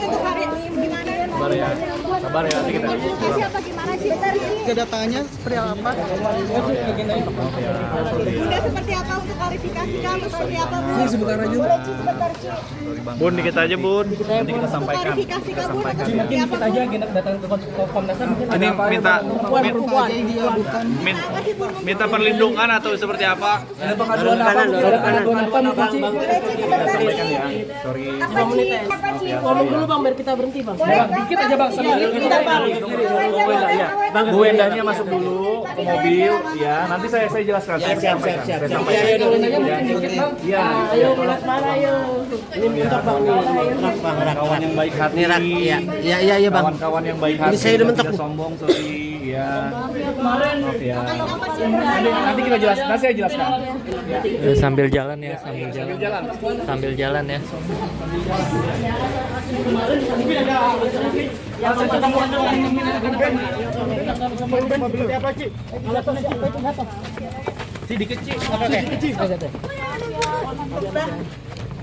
untuk hari ini gimana? Sabar ya, sabar ya, nanti kita Siapa gimana sih? Kedatangannya seperti apa? Tidak seperti apa untuk klarifikasi kamu seperti apa? Bu? Sebentar aja. Boleh Ci, sebentar Ci. Bun, dikit aja Bun, nanti kita sampaikan. Klarifikasi kamu Sampaikan seperti ya. apa? Kita aja datang ke Komnas HAM. Ini minta Apa sih Bu? minta perlindungan atau seperti apa? Ada pengaduan apa? Ada pengaduan apa? Boleh Ci, sebentar Sampaikan Ci. ya. Sorry. Apa Ci? Apa Ci? Ngomong dulu Bang, biar kita berhenti Bang. Boleh. Dikit aja Bang, sedikit Bang. Bu Endahnya masuk dulu ke mobil, ya. Nanti saya jelaskan. Saya sampaikan. Saya sampaikan. Iya. Ayo, mana ayo. Ini mentok Bang nih. Kawan yang baik hati. Iya bang. Kawan-kawan yang baik hati. Ini saya udah mentok. Tidak sombong, sorry. Ya. Maaf ya. Nanti kita jelaskan. Nanti saya jelaskan. Sambil jalan ya, sambil jalan ya.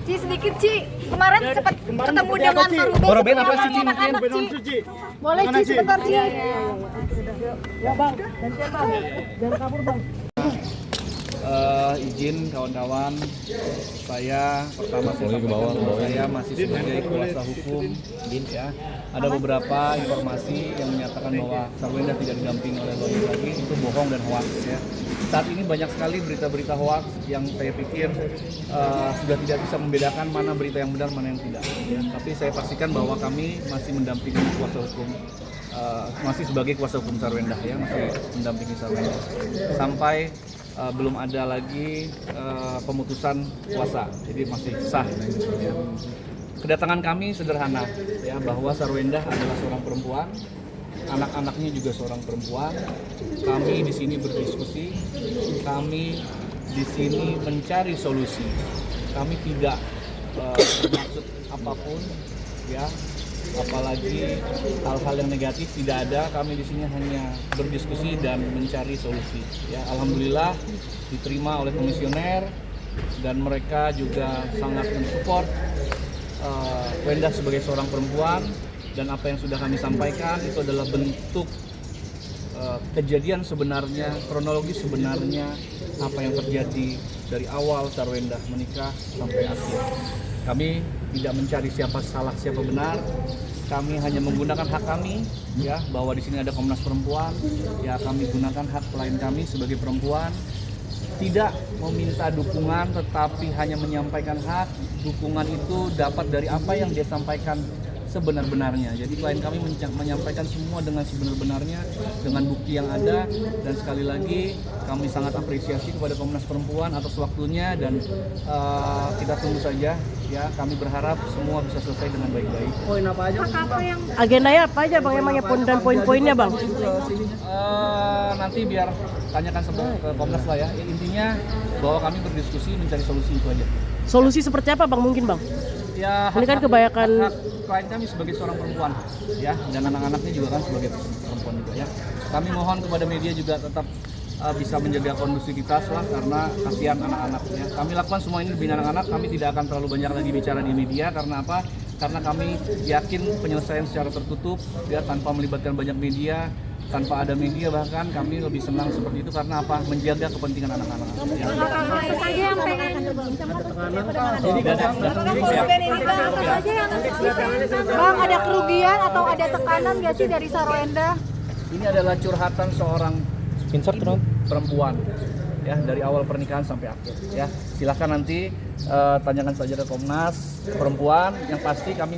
Ci, sedikit Ci. Kemarin sempat ketemu dengan Pak Ruben. apa sih, Ci? Anak-anak, Ci. Boleh Ci, sebentar Ci. Ya Bang, gantian Bang. Jangan kabur Bang. Izin kawan-kawan, saya pertama saya masih sebagai kuasa hukum, ya. Ada beberapa informasi yang menyatakan bahwa Sarwenda tidak didampingi oleh lawyer lagi, itu bohong dan hoax ya. Saat ini banyak sekali berita-berita hoax yang saya pikir sudah tidak bisa membedakan mana berita yang benar mana yang tidak. Ya. Tapi saya pastikan bahwa kami masih mendampingi kuasa hukum. Masih sebagai kuasa hukum Sarwenda ya, masih mendampingi Sarwenda sampai belum ada lagi pemutusan kuasa, jadi masih sah. Ya. Kedatangan kami sederhana, ya, bahwa Sarwenda adalah seorang perempuan, anak-anaknya juga seorang perempuan. Kami di sini berdiskusi, kami di sini mencari solusi. Kami tidak bermaksud apapun, ya. Apalagi hal-hal yang negatif tidak ada. Kami di sini hanya berdiskusi dan mencari solusi. Ya, alhamdulillah diterima oleh komisioner dan mereka juga sangat mensupport Wenda sebagai seorang perempuan, dan apa yang sudah kami sampaikan itu adalah bentuk kejadian sebenarnya, kronologi sebenarnya apa yang terjadi dari awal Sarwenda menikah sampai akhir. Kami tidak mencari siapa salah siapa benar. Kami hanya menggunakan hak kami, ya, bahwa di sini ada Komnas Perempuan, ya, kami gunakan hak klien kami sebagai perempuan, tidak meminta dukungan tetapi hanya menyampaikan hak. Dukungan itu dapat dari apa yang dia sampaikan sebenar-benarnya. Jadi klien kami menyampaikan semua dengan sebenar-benarnya, dengan bukti yang ada, dan sekali lagi kami sangat apresiasi kepada Komnas Perempuan atas waktunya, dan kita tunggu saja, ya. Kami berharap semua bisa selesai dengan baik-baik. Poin apa aja? Agendanya apa aja Bang emangnya dan poin-poinnya Bang? Nanti biar tanyakan ke Komnas lah ya. Intinya bahwa kami berdiskusi mencari solusi itu aja. Solusi seperti apa Bang mungkin Bang? Ya, Ini kan kebanyakan hak klien kami sebagai seorang perempuan, ya, dan anak-anaknya juga kan sebagai perempuan juga, ya. Kami mohon kepada media juga tetap bisa menjaga kondusivitas lah, karena kasihan anak-anaknya. Kami lakukan semua ini demi anak-anak. Kami tidak akan terlalu banyak lagi bicara di media. Karena apa? Karena kami yakin penyelesaian secara tertutup, ya, tanpa melibatkan banyak media. Tanpa ada media bahkan kami lebih senang seperti itu. Karena apa? Menjaga kepentingan anak-anak. Ya. Bang, ada kerugian atau ada tekanan nggak sih dari Sarwenda? Ini adalah curhatan seorang perempuan, ya, dari awal pernikahan sampai akhir, ya. Silakan nanti tanyakan saja ke Komnas Perempuan. Yang pasti kami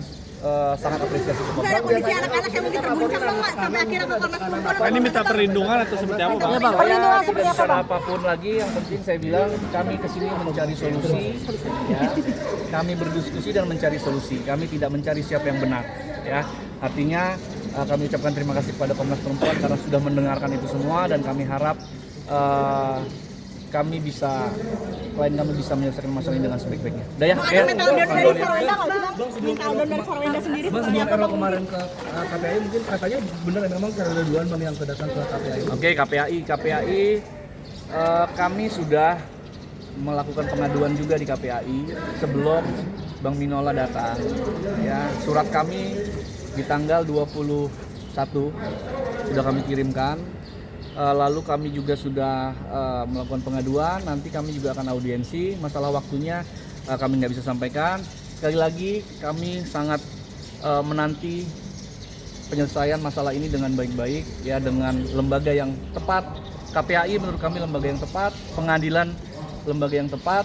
sangat apresiasi ke Komnas. Ada kondisi anak-anak yang mungkin terguncang Bang, sampai akhirnya ke Komnas Perempuan. Ini minta perlindungan atau seperti apa, Bang? Perlindungan seperti apa, Bang? Apapun lagi, yang penting saya bilang kami kesini mencari solusi, ya. Kami berdiskusi dan mencari solusi. Kami tidak mencari siapa yang benar, ya. Artinya kami ucapkan terima kasih kepada Komnas Perempuan karena sudah mendengarkan itu semua, dan kami harap klien kami bisa menyelesaikan masalah ini dengan sebaik-baiknya. Daya, ya. Minta undang dari Sarwenda nggak sih, Bang? Minta undang dari Sarwenda sendiri Bang, seperti sebelum apa? Ero kemarin ke KPI mungkin katanya benar memang Sarwenda duluan Bang yang datang ke KPI. Oke, KPAI, kami sudah melakukan pengaduan juga di KPAI sebelum Bang Minola datang. Ya, surat kami di tanggal 21 sudah kami kirimkan. Lalu kami juga sudah melakukan pengaduan. Nanti kami juga akan audiensi. Masalah waktunya kami nggak bisa sampaikan. Sekali lagi kami sangat menanti penyelesaian masalah ini dengan baik-baik, ya, dengan lembaga yang tepat. KPAI menurut kami lembaga yang tepat, pengadilan lembaga yang tepat,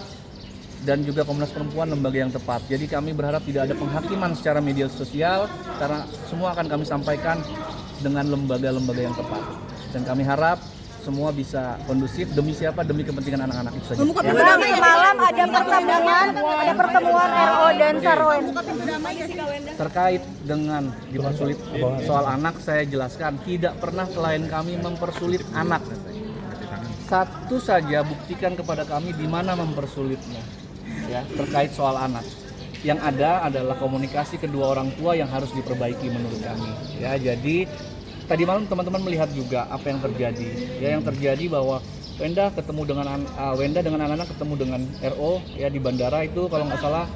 dan juga Komnas Perempuan lembaga yang tepat. Jadi kami berharap tidak ada penghakiman secara media sosial, karena semua akan kami sampaikan dengan lembaga-lembaga yang tepat. Dan kami harap semua bisa kondusif, demi siapa? Demi kepentingan anak-anak itu saja. Bang, semalam ada pertemuan RO dan Sarwenda. Terkait dengan dipersulit soal anak, saya jelaskan tidak pernah klien kami mempersulit anak. Satu saja buktikan kepada kami di mana mempersulitnya, ya, terkait soal anak. Yang ada adalah komunikasi kedua orang tua yang harus diperbaiki menurut kami. Ya, jadi tadi malam teman-teman melihat juga apa yang terjadi. Ya, yang terjadi bahwa Wenda dengan anak-anak ketemu dengan RO, ya, di bandara itu kalau nggak salah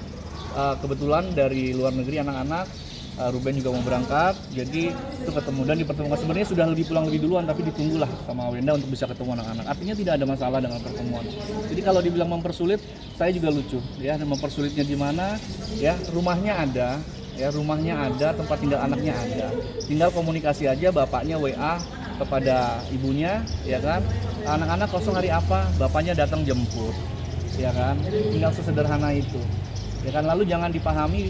kebetulan dari luar negeri anak-anak. Ruben juga mau berangkat, jadi itu ketemu dan dipertemukan. Sebenarnya sudah pulang lebih duluan, tapi ditunggulah sama Wenda untuk bisa ketemu anak-anak. Artinya tidak ada masalah dengan pertemuan. Jadi kalau dibilang mempersulit, saya juga lucu, ya. Mempersulitnya di mana? Ya, rumahnya ada, tempat tinggal anaknya ada. Tinggal komunikasi aja, bapaknya WA kepada ibunya, ya kan? Anak-anak kosong hari apa? Bapaknya datang jemput, ya kan? Tinggal sesederhana itu. Ya kan, lalu jangan dipahami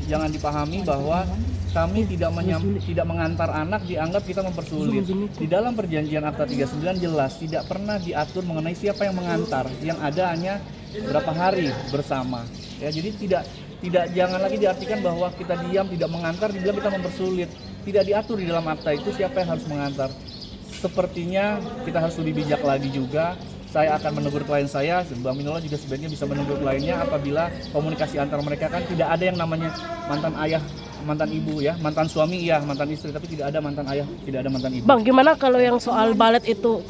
bahwa kami tidak mengantar anak dianggap kita mempersulit. Di dalam perjanjian Akta 39 jelas tidak pernah diatur mengenai siapa yang mengantar. Yang ada hanya berapa hari bersama. Ya, jadi jangan lagi diartikan bahwa kita diam tidak mengantar dibilang kita mempersulit. Tidak diatur di dalam akta itu siapa yang harus mengantar. Sepertinya kita harus lebih bijak lagi juga. Saya akan menegur klien saya, Bang Minola juga sebaiknya bisa menegur kliennya apabila komunikasi antara mereka kan tidak ada yang namanya mantan ayah, mantan ibu, ya, mantan suami, ya, mantan istri, tapi tidak ada mantan ayah, tidak ada mantan ibu. Bang, gimana kalau yang soal balet itu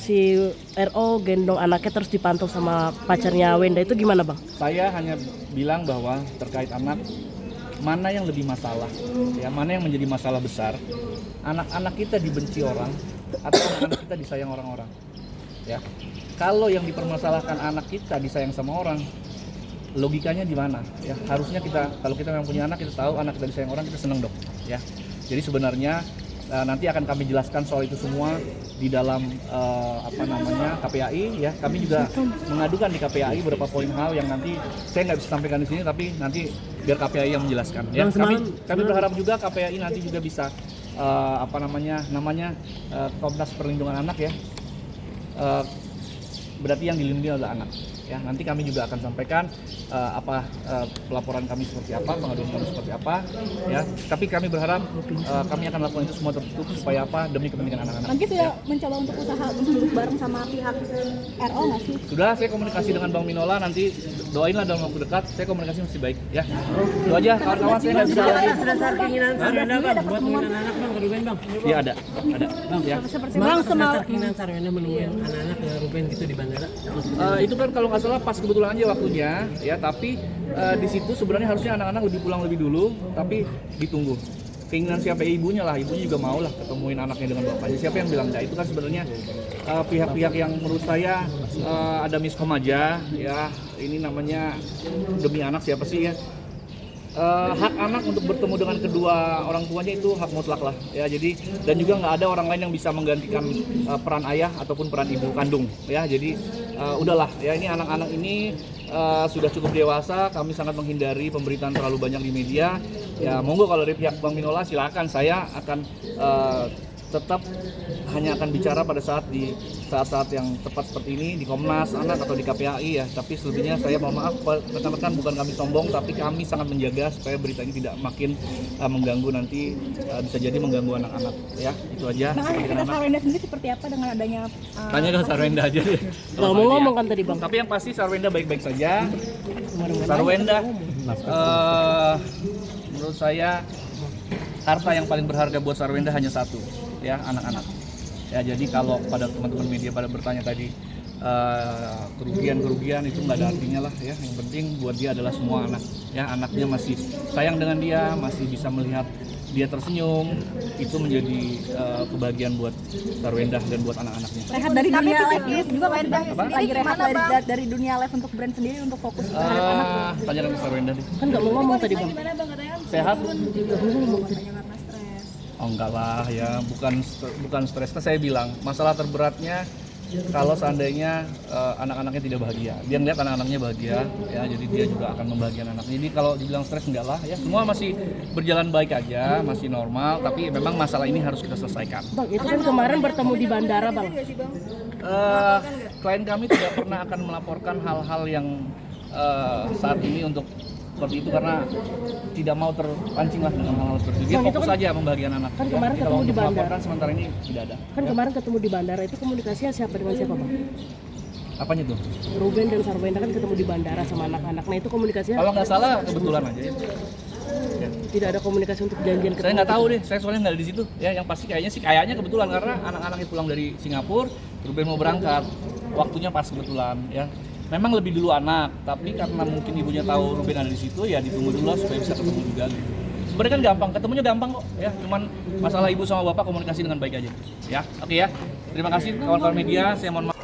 si RO gendong anaknya terus dipantau sama pacarnya Wenda itu gimana, Bang? Saya hanya bilang bahwa terkait anak, mana yang lebih masalah, ya, mana yang menjadi masalah besar, anak-anak kita dibenci orang atau anak-anak kita disayang orang-orang. Ya, kalau yang dipermasalahkan anak kita disayang sama orang, logikanya di mana? Ya, harusnya kalau kita memang punya anak, kita tahu anak kita disayang orang, kita senang dong. Ya, jadi sebenarnya nanti akan kami jelaskan soal itu semua di dalam KPAI. Ya, kami juga mengadukan di KPAI beberapa poin hal yang nanti saya nggak bisa sampaikan di sini, tapi nanti biar KPAI yang menjelaskan. Ya, kami berharap juga KPAI nanti juga bisa Komnas Perlindungan Anak, ya. Berarti yang dilindungi adalah anak. Ya, nanti kami juga akan sampaikan pelaporan kami seperti apa, pengaduan kami seperti apa, ya. Tapi kami berharap kami akan lakukan itu semua tertutup supaya apa? Demi kepentingan anak-anak. Bang sudah mencoba untuk usaha untuk duduk bareng sama pihak RO nggak sih? Sudah, saya komunikasi dengan Bang Minola, nanti doainlah dalam waktu dekat, saya komunikasi masih baik, ya. Itu aja, kawan-kawan, saya nggak bisa lagi. Dasar keinginan Sarwenda Bang buat nemuin anak Bang ke Ruben Bang. Iya, ada. Bang, Ya. Bang, dasar keinginan Sarwenda menemuin anak-anak ke Ruben gitu di bandara. Itu kan kalau nggak salah pas kebetulan aja waktunya, ya. Tapi di situ sebenarnya harusnya anak-anak pulang lebih dulu, tapi ditunggu. Keinginan siapa? Ibunya lah, ibunya juga mau lah ketemuin anaknya dengan bapaknya. Siapa yang bilang enggak? Itu kan sebenarnya pihak-pihak yang menurut saya ada miskom aja, ya. Ini namanya demi anak, siapa sih, ya? Hak anak untuk bertemu dengan kedua orang tuanya itu hak mutlak lah, ya. Jadi dan juga nggak ada orang lain yang bisa menggantikan peran ayah ataupun peran ibu kandung, ya. Jadi udahlah, ya, ini anak-anak ini sudah cukup dewasa. Kami sangat menghindari pemberitaan terlalu banyak di media. Ya, monggo kalau dari pihak Bang Minola silakan, saya akan tetap hanya akan bicara pada saat di saat-saat yang tepat seperti ini di Komnas Anak atau di KPAI ya. Tapi selebihnya saya mohon maaf rekan-rekan, bukan kami sombong, tapi kami sangat menjaga supaya berita ini tidak makin mengganggu nanti, bisa jadi mengganggu anak-anak ya. Itu aja. Bang, aktivitas Sarwenda sendiri seperti apa dengan adanya Tanya ke Sarwenda aja deh. Nggak mau ngomong kan tadi Bang. Tapi yang pasti Sarwenda baik-baik saja. Sarwenda menurut saya harta yang paling berharga buat Sarwenda hanya satu, ya, anak-anak. Ya, jadi kalau pada teman-teman media pada bertanya tadi kerugian itu nggak ada artinya lah ya. Yang penting buat dia adalah semua anak. Ya, anaknya masih sayang dengan dia, masih bisa melihat dia tersenyum, itu menjadi kebahagiaan buat Sarwenda dan buat anak-anaknya. rehat dari dunia live juga maksudnya Apa? lagi rehat Gimana, Bang? dari dunia live untuk brand sendiri untuk fokus terhadap anak. Tanya ke Sarwenda deh. Kan nggak mau ngomong tadi Bang. Gimana Bang, katanya kan Sehat? karena stres. Oh enggak lah ya, bukan stres. Kan saya bilang masalah terberatnya kalau seandainya anak-anaknya tidak bahagia. Dia ngeliat anak-anaknya bahagia, ya, jadi dia juga akan membahagiakan anaknya. Jadi kalau dibilang stres enggak lah ya, semua masih berjalan baik aja, masih normal. Tapi memang masalah ini harus kita selesaikan. Bang, itu kan kemarin bertemu di bandara Bang. Klien kami tidak pernah akan melaporkan hal-hal yang saat ini untuk seperti itu karena tidak mau terpancing lah dengan hal-hal seperti itu. Dia Bang, itu fokus kan- saja membahagiakan anak. kan kemarin Jadi ketemu kalau di untuk bandara. melaporkan sementara ini tidak ada. Kan Ya. kemarin ketemu di bandara itu komunikasinya siapa dengan siapa Bang? Apanya tuh? Ruben dan Sarwenda kan ketemu di bandara sama anak-anak. Nah itu komunikasinya Kalau nggak salah kebetulan aja ya. Ya. tidak ada komunikasi untuk janjian Saya nggak tahu deh, saya soalnya nggak ada di situ. Ya, yang pasti kayaknya kebetulan karena anak-anaknya pulang dari Singapura, Ruben mau berangkat, waktunya pas kebetulan. Ya, memang lebih dulu anak, tapi karena mungkin ibunya tahu Ruben ada di situ, ya ditunggu dulu lah supaya bisa ketemu juga. Sebenarnya kan gampang, ketemunya gampang kok. Ya, cuman masalah ibu sama bapak komunikasi dengan baik aja. Ya, oke ya. Terima kasih kawan-kawan media. Saya mohon maaf.